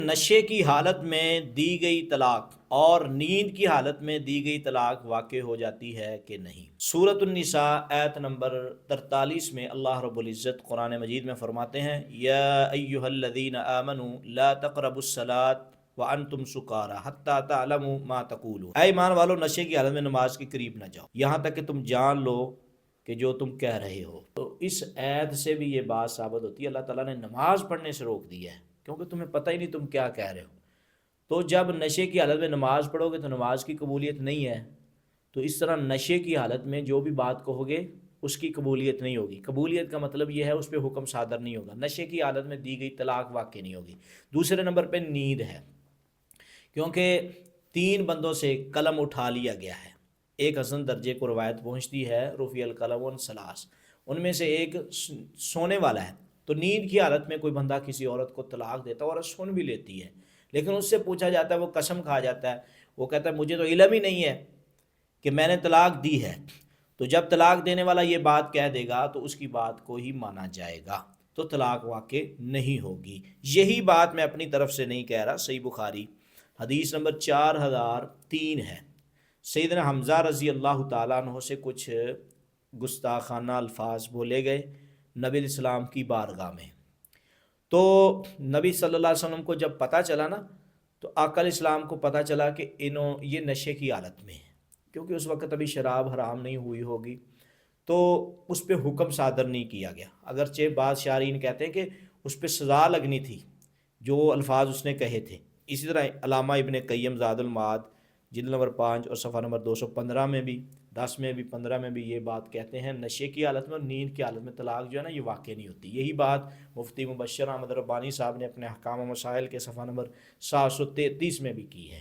نشے کی حالت میں دی گئی طلاق اور نیند کی حالت میں دی گئی طلاق واقع ہو جاتی ہے کہ نہیں؟ سورۃ النساء آیت نمبر 43 میں اللہ رب العزت قرآن مجید میں فرماتے ہیں یا ایہا الذین آمنوا لا تقربوا الصلاۃ وانتم سکارى حتی تعلموا ما تقولون، اے ایمان والو نشے کی حالت میں نماز کے قریب نہ جاؤ یہاں تک کہ تم جان لو کہ جو تم کہہ رہے ہو۔ تو اس آیت سے بھی یہ بات ثابت ہوتی ہے اللہ تعالیٰ نے نماز پڑھنے سے روک دیا ہے، کیونکہ تمہیں پتہ ہی نہیں تم کیا کہہ رہے ہو۔ تو جب نشے کی حالت میں نماز پڑھو گے تو نماز کی قبولیت نہیں ہے، تو اس طرح نشے کی حالت میں جو بھی بات کہو گے اس کی قبولیت نہیں ہوگی۔ قبولیت کا مطلب یہ ہے اس پہ حکم صادر نہیں ہوگا، نشے کی حالت میں دی گئی طلاق واقع نہیں ہوگی۔ دوسرے نمبر پہ نیند ہے، کیونکہ 3 بندوں سے قلم اٹھا لیا گیا ہے، ایک حسن درجے کو روایت پہنچتی ہے رفع القلم عن ثلاث، ان میں سے ایک سونے والا ہے۔ تو نیند کی حالت میں کوئی بندہ کسی عورت کو طلاق دیتا ہے، عورت سن بھی لیتی ہے، لیکن اس سے پوچھا جاتا ہے، وہ قسم کھا جاتا ہے، وہ کہتا ہے مجھے تو علم ہی نہیں ہے کہ میں نے طلاق دی ہے۔ تو جب طلاق دینے والا یہ بات کہہ دے گا تو اس کی بات کو ہی مانا جائے گا، تو طلاق واقع نہیں ہوگی۔ یہی بات میں اپنی طرف سے نہیں کہہ رہا، صحیح بخاری حدیث نمبر 4003 ہے۔ سیدنا حمزہ رضی اللہ تعالیٰ عنہ سے کچھ گستاخانہ الفاظ بولے گئے نبی علیہ السلام کی بارگاہ میں، تو نبی صلی اللہ علیہ وسلم کو جب پتہ چلا نا، تو آقا علیہ السلام کو پتہ چلا کہ یہ نشے کی حالت میں ہے، کیونکہ اس وقت ابھی شراب حرام نہیں ہوئی ہوگی، تو اس پہ حکم صادر نہیں کیا گیا۔ اگرچہ بعض شارحین کہتے ہیں کہ اس پہ سزا لگنی تھی جو الفاظ اس نے کہے تھے۔ اسی طرح علامہ ابن قیم زاد المعاد جلد نمبر 5 اور صفحہ نمبر 215 میں بھی، 10 میں بھی، 15 میں بھی یہ بات کہتے ہیں نشے کی حالت میں اور نیند کی حالت میں طلاق جو ہے نا یہ واقع نہیں ہوتی۔ یہی بات مفتی مبشر احمد ربانی صاحب نے اپنے احکام و مسائل کے صفحہ نمبر 733 میں بھی کی ہے۔